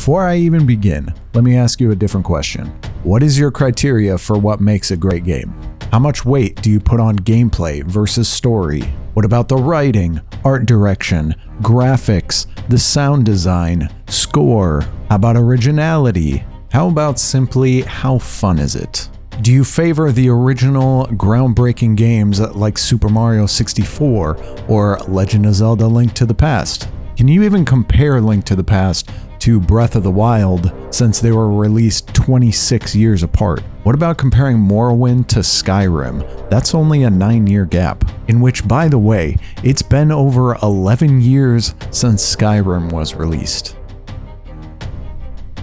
Before I even begin, let me ask you a different question. What is your criteria for what makes a great game? How much weight do you put on gameplay versus story? What about the writing, art direction, graphics, the sound design, score? How about originality? How about simply how fun is it? Do you favor the original groundbreaking games like Super Mario 64 or Legend of Zelda: Link to the Past? Can you even compare Link to the Past to Breath of the Wild since they were released 26 years apart? What about comparing Morrowind to Skyrim? That's only a 9-year gap, in which, by the way, it's been over 11 years since Skyrim was released.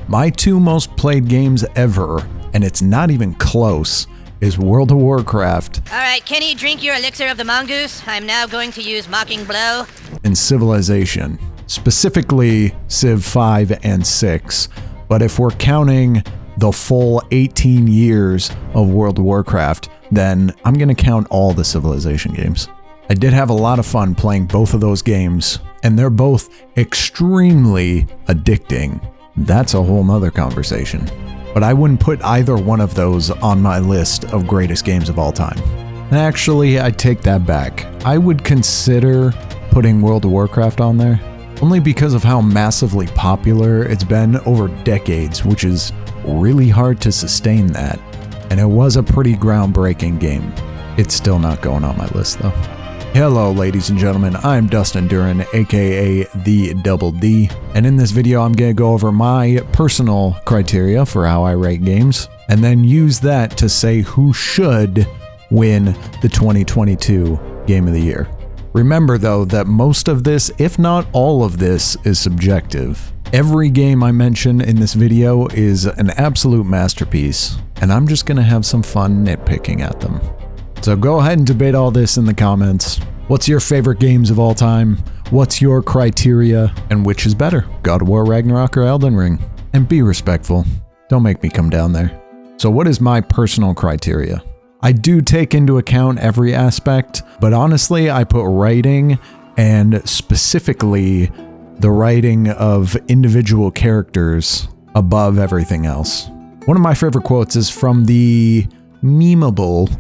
My 2 most played games ever, and it's not even close, is World of Warcraft. Alright, Kenny, drink your elixir of the mongoose. I'm now going to use Mocking Blow. And Civilization, specifically Civ 5 and 6. But if we're counting the full 18 years of World of Warcraft, then I'm going to count all the Civilization games. I did have a lot of fun playing both of those games, and they're both extremely addicting. That's a whole nother conversation. But I wouldn't put either one of those on my list of greatest games of all time. And actually, I take that back. I would consider putting World of Warcraft on there, only because of how massively popular it's been over decades, which is really hard to sustain that. And it was a pretty groundbreaking game. It's still not going on my list though. Hello ladies and gentlemen, I'm Dustin Duran, aka The Double D, and in this video I'm going to go over my personal criteria for how I rate games, and then use that to say who should win the 2022 Game of the Year. Remember though that most of this, if not all of this, is subjective. Every game I mention in this video is an absolute masterpiece, and I'm just going to have some fun nitpicking at them. So go ahead and debate all this in the comments. What's your favorite games of all time? What's your criteria? And which is better, God of War, Ragnarök, or Elden Ring? And be respectful. Don't make me come down there. So what is my personal criteria? I do take into account every aspect, but honestly, I put writing, and specifically the writing of individual characters, above everything else. One of my favorite quotes is from the memeable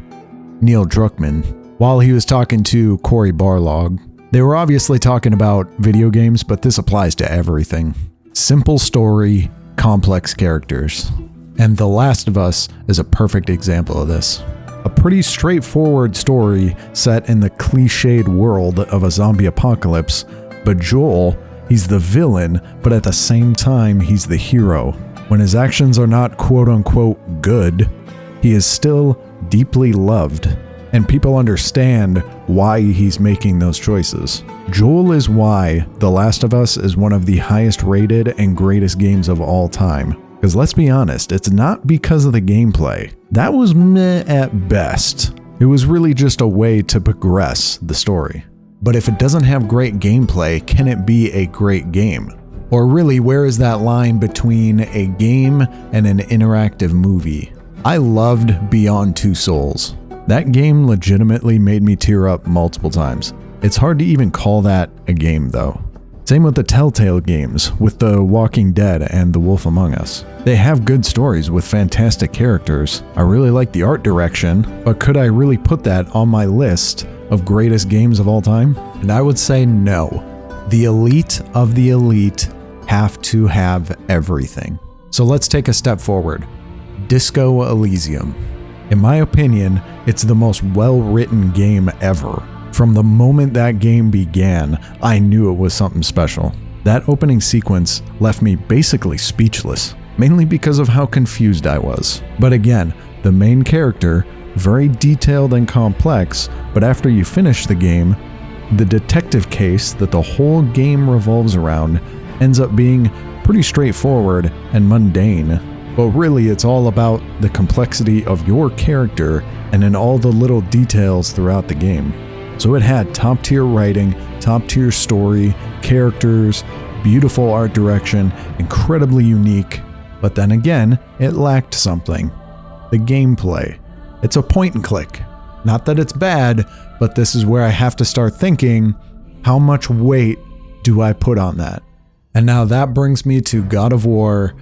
Neil Druckmann, while he was talking to Cory Barlog. They were obviously talking about video games, but this applies to everything. Simple story, complex characters. And The Last of Us is a perfect example of this. A pretty straightforward story set in the cliched world of a zombie apocalypse, but Joel, he's the villain, but at the same time he's the hero. When his actions are not quote-unquote good, he is still deeply loved, and people understand why he's making those choices. Joel is why The Last of Us is one of the highest rated and greatest games of all time. Because let's be honest, it's not because of the gameplay. That was meh at best. It was really just a way to progress the story. But if it doesn't have great gameplay, can it be a great game? Or really, where is that line between a game and an interactive movie? I loved Beyond Two Souls. That game legitimately made me tear up multiple times. It's hard to even call that a game though. Same with the Telltale games, with The Walking Dead and The Wolf Among Us. They have good stories with fantastic characters. I really like the art direction, but could I really put that on my list of greatest games of all time? And I would say no. The elite of the elite have to have everything. So let's take a step forward. Disco Elysium. In my opinion, it's the most well-written game ever. From the moment that game began, I knew it was something special. That opening sequence left me basically speechless, mainly because of how confused I was. But again, the main character, very detailed and complex, but after you finish the game, the detective case that the whole game revolves around ends up being pretty straightforward and mundane. But really, it's all about the complexity of your character and in all the little details throughout the game. So it had top-tier writing, top-tier story, characters, beautiful art direction, incredibly unique. But then again, it lacked something. The gameplay. It's a point and click. Not that it's bad, but this is where I have to start thinking, how much weight do I put on that? And now that brings me to God of War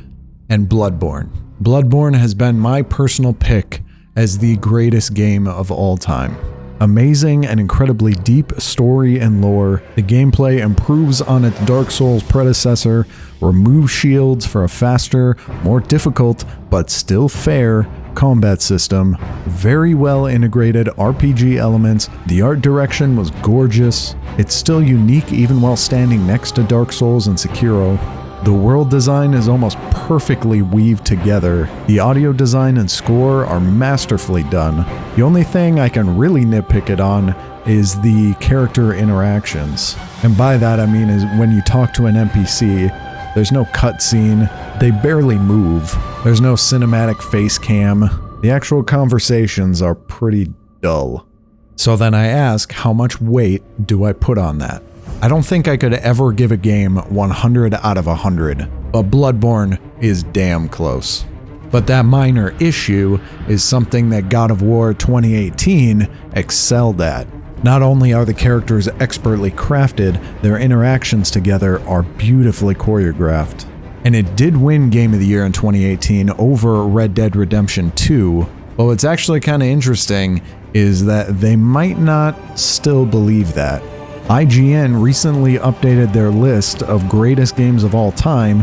and Bloodborne. Bloodborne has been my personal pick as the greatest game of all time. Amazing and incredibly deep story and lore, the gameplay improves on its Dark Souls predecessor, removes shields for a faster, more difficult, but still fair combat system, very well integrated RPG elements, the art direction was gorgeous, it's still unique even while standing next to Dark Souls and Sekiro. The world design is almost perfectly weaved together. The audio design and score are masterfully done. The only thing I can really nitpick it on is the character interactions. And by that I mean is when you talk to an NPC, there's no cutscene, they barely move, there's no cinematic face cam. The actual conversations are pretty dull. So then I ask, how much weight do I put on that? I don't think I could ever give a game 100 out of 100, but Bloodborne is damn close. But that minor issue is something that God of War 2018 excelled at. Not only are the characters expertly crafted, their interactions together are beautifully choreographed. And it did win Game of the Year in 2018 over Red Dead Redemption 2, but what's actually kind of interesting is that they might not still believe that. IGN recently updated their list of greatest games of all time,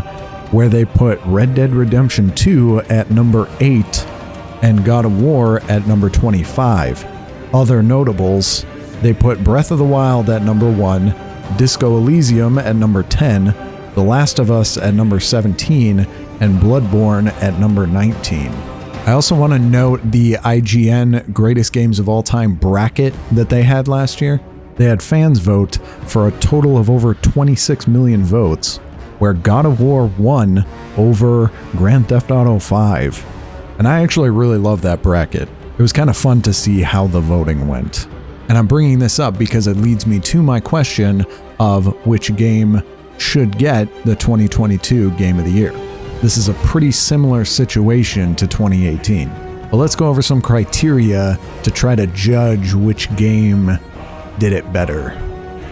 where they put Red Dead Redemption 2 at number 8 and God of War at number 25. Other notables, they put Breath of the Wild at number 1, Disco Elysium at number 10, The Last of Us at number 17, and Bloodborne at number 19. I also want to note the IGN Greatest Games of All Time bracket that they had last year. They had fans vote for a total of over 26 million votes, where God of War won over Grand Theft Auto 5. And I actually really love that bracket. It was kind of fun to see how the voting went. And I'm bringing this up because it leads me to my question of which game should get the 2022 Game of the Year. This is a pretty similar situation to 2018. But let's go over some criteria to try to judge which game did it better.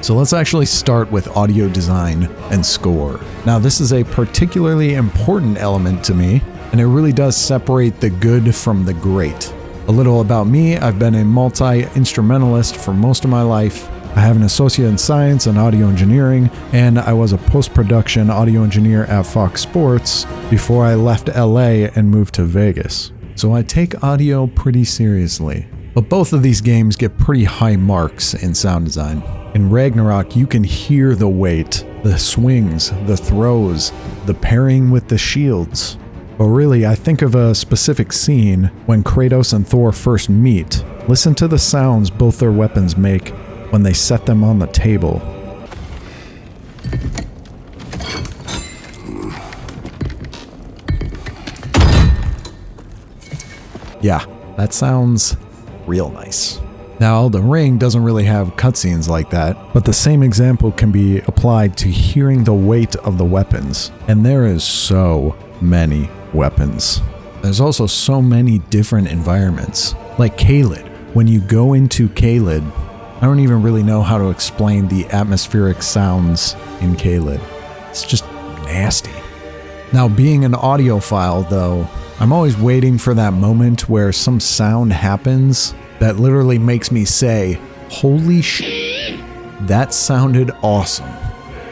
So let's actually start with audio design and score. Now this is a particularly important element to me, and it really does separate the good from the great. A little about me, I've been a multi-instrumentalist for most of my life. I have an associate in science and audio engineering, and I was a post-production audio engineer at Fox Sports before I left LA and moved to Vegas. So I take audio pretty seriously. But both of these games get pretty high marks in sound design. In Ragnarok, you can hear the weight, the swings, the throws, the pairing with the shields. But really, I think of a specific scene when Kratos and Thor first meet. Listen to the sounds both their weapons make when they set them on the table. Yeah, that sounds real nice. Now, Elden Ring doesn't really have cutscenes like that, but the same example can be applied to hearing the weight of the weapons. And there is so many weapons. There's also so many different environments. Like Caelid. When you go into Caelid, I don't even really know how to explain the atmospheric sounds in Caelid. It's just nasty. Now, being an audiophile, though, I'm always waiting for that moment where some sound happens that literally makes me say, holy shit, that sounded awesome.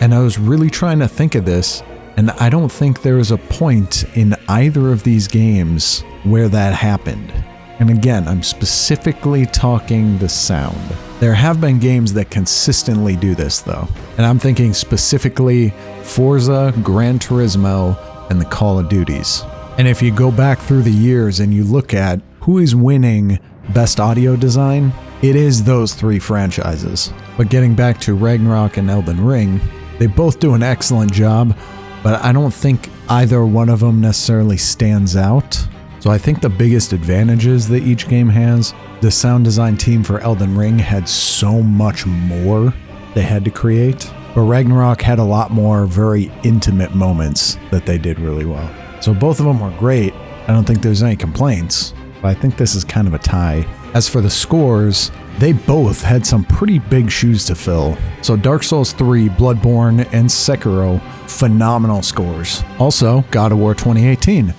And I was really trying to think of this, and I don't think there is a point in either of these games where that happened. And again, I'm specifically talking the sound. There have been games that consistently do this though, and I'm thinking specifically Forza, Gran Turismo, and the Call of Duties. And if you go back through the years and you look at who is winning Best Audio Design, it is those three franchises. But getting back to Ragnarok and Elden Ring, they both do an excellent job, but I don't think either one of them necessarily stands out. So I think the biggest advantages that each game has, the sound design team for Elden Ring had so much more they had to create, but Ragnarok had a lot more very intimate moments that they did really well. So both of them were great. I don't think there's any complaints. but I think this is kind of a tie. As for the scores, they both had some pretty big shoes to fill. So Dark Souls 3, Bloodborne, and Sekiro, phenomenal scores. Also, God of War 2018,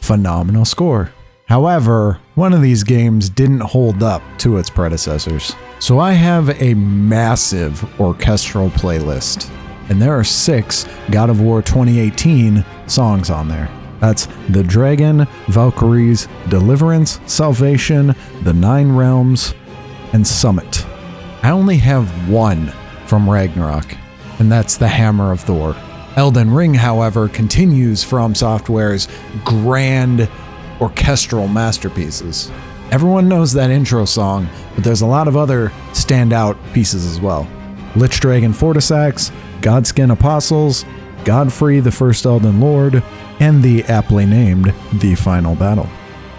phenomenal score. However, one of these games didn't hold up to its predecessors. So I have a massive orchestral playlist, and there are 6 God of War 2018 songs on there. That's The Dragon, Valkyries, Deliverance, Salvation, The Nine Realms, and Summit. I only have one from Ragnarok, and that's The Hammer of Thor. Elden Ring, however, continues From Software's grand orchestral masterpieces. Everyone knows that intro song, but there's a lot of other standout pieces as well. Lich Dragon Fortisax, Godskin Apostles, Godfrey the First Elden Lord, and the aptly named The Final Battle.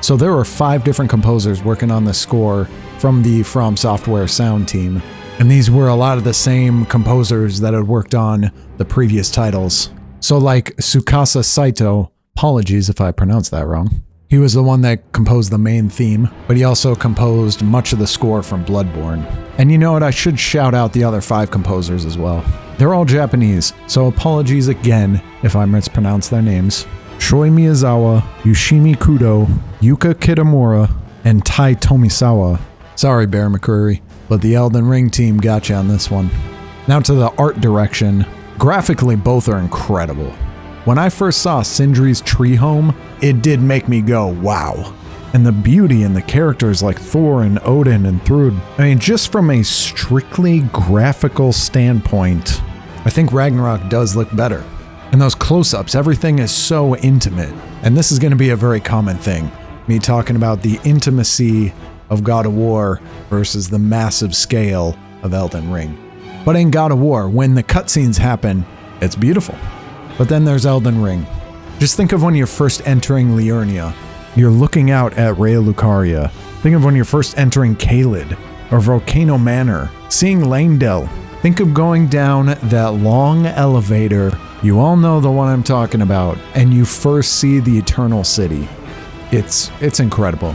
So there were 5 different composers working on the score from the From Software sound team, and these were a lot of the same composers that had worked on the previous titles. So like Tsukasa Saito, apologies if I pronounced that wrong. He was the one that composed the main theme, but he also composed much of the score from Bloodborne. And you know what, I should shout out the other 5 composers as well. They're all Japanese, so apologies again if I mispronounce their names. Shoi Miyazawa, Yoshimi Kudo, Yuka Kitamura, and Tai Tomisawa. Sorry, Bear McCreary, but the Elden Ring team got you on this one. Now to the art direction. Graphically, both are incredible. When I first saw Sindri's tree home, it did make me go, wow. And the beauty in the characters like Thor and Odin and Thrud. I mean, just from a strictly graphical standpoint, I think Ragnarok does look better. And those close-ups, everything is so intimate. And this is going to be a very common thing. Me talking about the intimacy of God of War versus the massive scale of Elden Ring. But in God of War, when the cutscenes happen, it's beautiful. But then there's Elden Ring. Just think of when you're first entering Liurnia. You're looking out at Rhea Lucaria. Think of when you're first entering Caelid or Volcano Manor, seeing Langdell. Think of going down that long elevator. You all know the one I'm talking about, and you first see the Eternal City. It's incredible.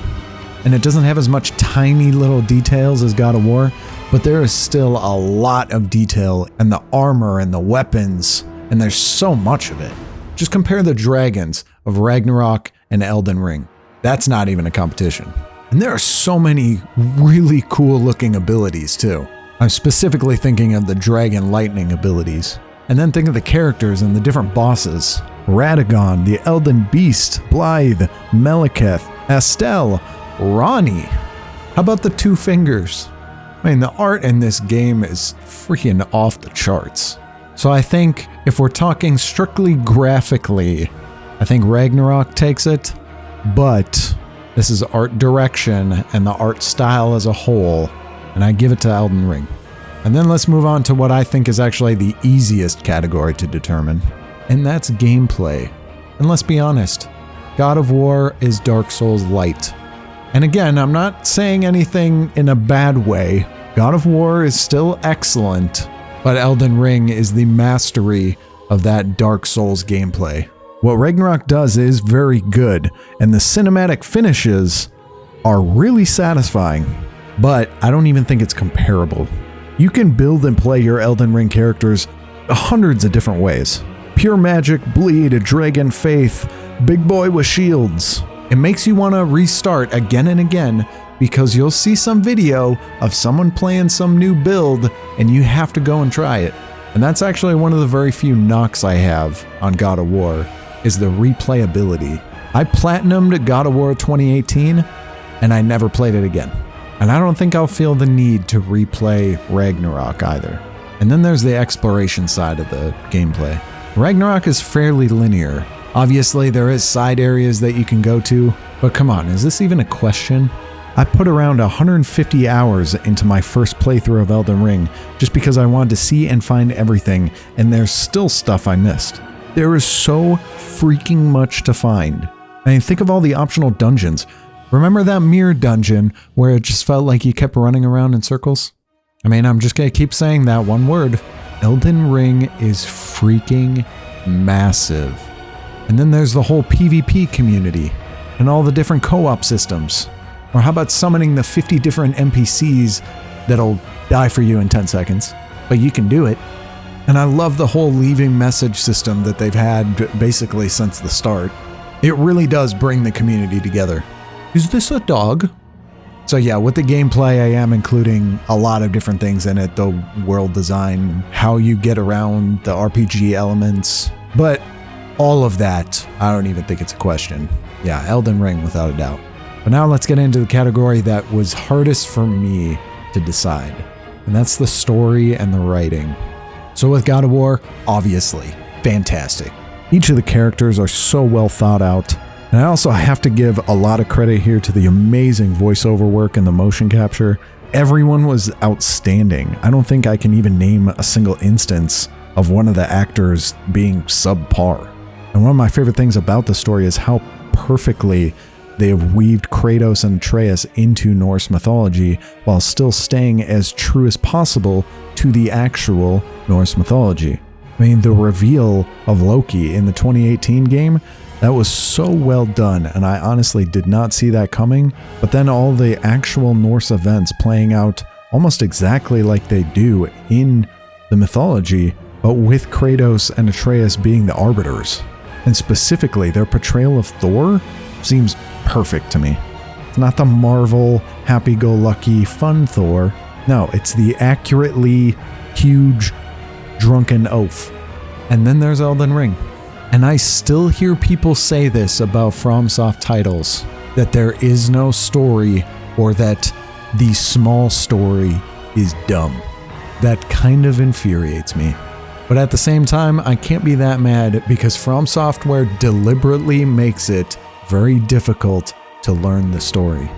And it doesn't have as much tiny little details as God of War, but there is still a lot of detail and the armor and the weapons. And there's so much of it. Just compare the dragons of Ragnarok and Elden Ring. That's not even a competition. And there are so many really cool looking abilities too. I'm specifically thinking of the dragon lightning abilities. And then think of the characters and the different bosses. Radagon, the Elden Beast, Blythe, Meliketh, Estelle, Ronnie. How about the 2 fingers? I mean, the art in this game is freaking off the charts. So I think if we're talking strictly graphically, I think Ragnarok takes it, but this is art direction and the art style as a whole, and I give it to Elden Ring. And then let's move on to what I think is actually the easiest category to determine, and that's gameplay. And let's be honest, God of War is Dark Souls light. And again, I'm not saying anything in a bad way. God of War is still excellent, but Elden Ring is the mastery of that Dark Souls gameplay. What Ragnarok does is very good, and the cinematic finishes are really satisfying, but I don't even think it's comparable. You can build and play your Elden Ring characters hundreds of different ways. Pure magic, bleed, dragon faith, big boy with shields. It makes you want to restart again and again, because you'll see some video of someone playing some new build and you have to go and try it. And that's actually one of the very few knocks I have on God of War, is the replayability. I platinumed God of War 2018 and I never played it again. And I don't think I'll feel the need to replay Ragnarok either. And then there's the exploration side of the gameplay. Ragnarok is fairly linear. Obviously there is side areas that you can go to, but come on, is this even a question? I put around 150 hours into my first playthrough of Elden Ring just because I wanted to see and find everything, and there's still stuff I missed. There is so freaking much to find. I mean, think of all the optional dungeons. Remember that mirror dungeon where it just felt like you kept running around in circles? I mean, I'm just gonna keep saying that one word. Elden Ring is freaking massive. And then there's the whole PvP community. and all the different co-op systems? Or how about summoning the 50 different NPCs that'll die for you in 10 seconds, but you can do it? And I love the whole leaving message system that they've had basically since the start. It really does bring the community together. Is this a dog? So yeah, with the gameplay, I am including a lot of different things in it. The world design, how you get around, the RPG elements. But all of that, I don't even think it's a question. Yeah, Elden Ring without a doubt. But now let's get into the category that was hardest for me to decide. And that's the story and the writing. So with God of War, obviously, fantastic. Each of the characters are so well thought out. And I also have to give a lot of credit here to the amazing voiceover work and the motion capture. Everyone was outstanding. I don't think I can even name a single instance of one of the actors being subpar. And one of my favorite things about the story is how perfectly they have weaved Kratos and Atreus into Norse mythology while still staying as true as possible to the actual Norse mythology. I mean, the reveal of Loki in the 2018 game, that was so well done, and I honestly did not see that coming, but then all the actual Norse events playing out almost exactly like they do in the mythology, but with Kratos and Atreus being the arbiters. And specifically, their portrayal of Thor seems perfect to me. It's not the Marvel, happy-go-lucky, fun Thor. No, it's the accurately huge, drunken oaf. And then there's Elden Ring. And I still hear people say this about FromSoft titles, that there is no story or that the small story is dumb. That kind of infuriates me. But at the same time, I can't be that mad because From Software deliberately makes it very difficult to learn the story.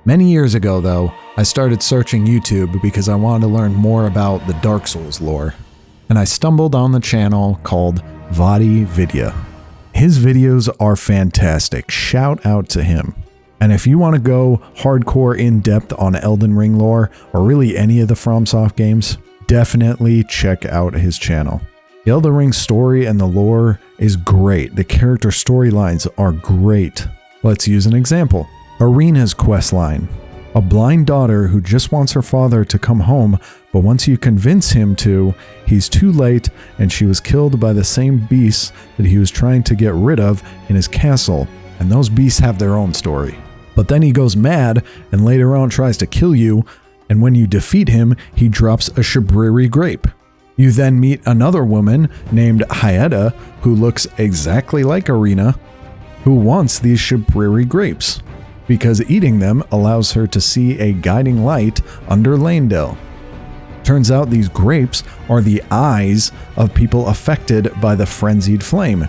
Many years ago, though, I started searching YouTube because I wanted to learn more about the Dark Souls lore. And I stumbled on the channel called Goty Vidya. His videos are fantastic. Shout out to him. And if you want to go hardcore in-depth on Elden Ring lore, or really any of the FromSoft games, definitely check out his channel. The Elden Ring story and the lore is great. The character storylines are great. Let's use an example. Irina's questline. A blind daughter who just wants her father to come home, but once you convince him to, he's too late and she was killed by the same beasts that he was trying to get rid of in his castle, and those beasts have their own story. But then he goes mad and later on tries to kill you, and when you defeat him, he drops a Shabriri grape. You then meet another woman named Hyetta who looks exactly like Irina, who wants these Shabriri grapes, because eating them allows her to see a guiding light under Leyndell. Turns out these grapes are the eyes of people affected by the frenzied flame.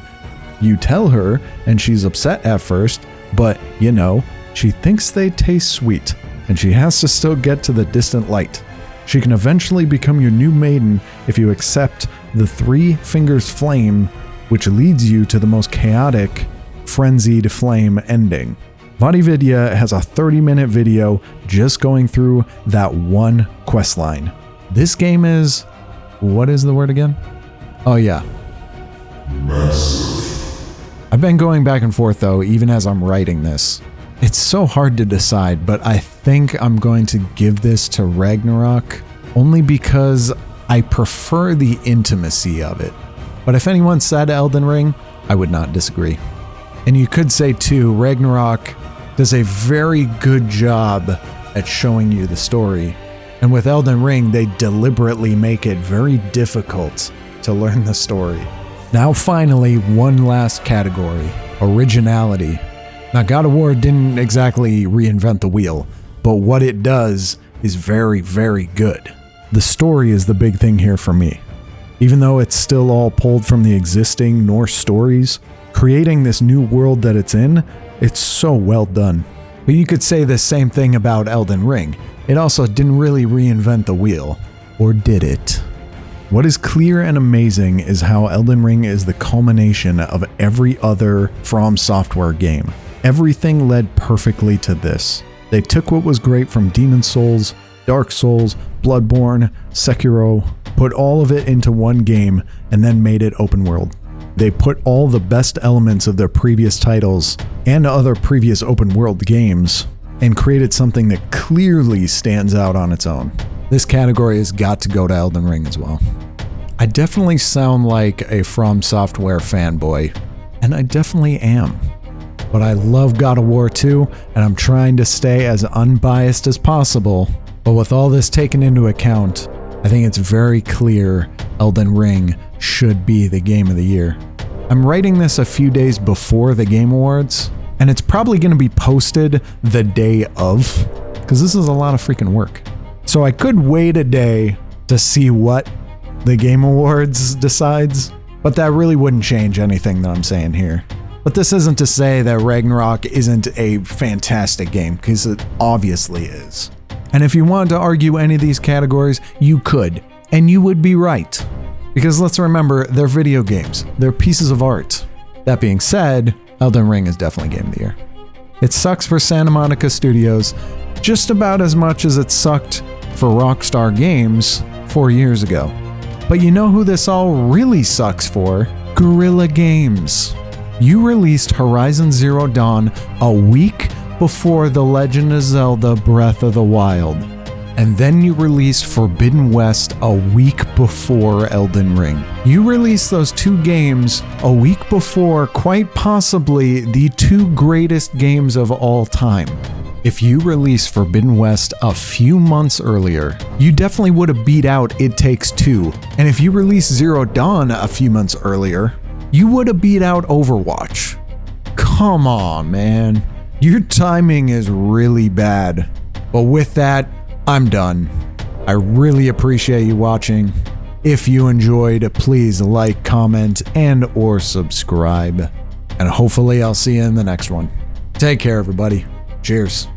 You tell her, and she's upset at first, but, you know, she thinks they taste sweet, and she has to still get to the distant light. She can eventually become your new maiden if you accept the Three Fingers Flame, which leads you to the most chaotic, frenzied flame ending. Goty Vidya has a 30-minute video just going through that one questline. This game is... what is the word again? Oh yeah. Massive. I've been going back and forth though, even as I'm writing this. It's so hard to decide, but I think I'm going to give this to Ragnarök only because I prefer the intimacy of it. But if anyone said Elden Ring, I would not disagree. And you could say too, Ragnarök does a very good job at showing you the story. And with Elden Ring, they deliberately make it very difficult to learn the story. Now finally, one last category, originality. Now God of War didn't exactly reinvent the wheel, but what it does is very, very good. The story is the big thing here for me. Even though it's still all pulled from the existing Norse stories, creating this new world that it's in, it's so well done. But you could say the same thing about Elden Ring. It also didn't really reinvent the wheel. Or did it? What is clear and amazing is how Elden Ring is the culmination of every other From Software game. Everything led perfectly to this. They took what was great from Demon's Souls, Dark Souls, Bloodborne, Sekiro, put all of it into one game, and then made it open world. They put all the best elements of their previous titles and other previous open world games and created something that clearly stands out on its own. This category has got to go to Elden Ring as well. I definitely sound like a From Software fanboy, and I definitely am. But I love God of War 2, and I'm trying to stay as unbiased as possible. But with all this taken into account, I think it's very clear Elden Ring should be the game of the year. I'm writing this a few days before the Game Awards, and it's probably going to be posted the day of, because this is a lot of freaking work. So I could wait a day to see what the Game Awards decides, but that really wouldn't change anything that I'm saying here. But this isn't to say that Ragnarök isn't a fantastic game, because it obviously is. And if you wanted to argue any of these categories, you could, and you would be right. Because let's remember, they're video games. They're pieces of art. That being said, Elden Ring is definitely Game of the Year. It sucks for Santa Monica Studios just about as much as it sucked for Rockstar Games 4 years ago. But you know who this all really sucks for? Guerrilla Games. You released Horizon Zero Dawn a week before The Legend of Zelda Breath of the Wild. And then you released Forbidden West a week before Elden Ring. You released those two games a week before quite possibly the two greatest games of all time. If you released Forbidden West a few months earlier, you definitely would have beat out It Takes Two. And if you released Zero Dawn a few months earlier, you would have beat out Overwatch. Come on, man. Your timing is really bad. But with that, I'm done. I really appreciate you watching. If you enjoyed, please like, comment, and/or subscribe. And hopefully I'll see you in the next one. Take care, everybody. Cheers.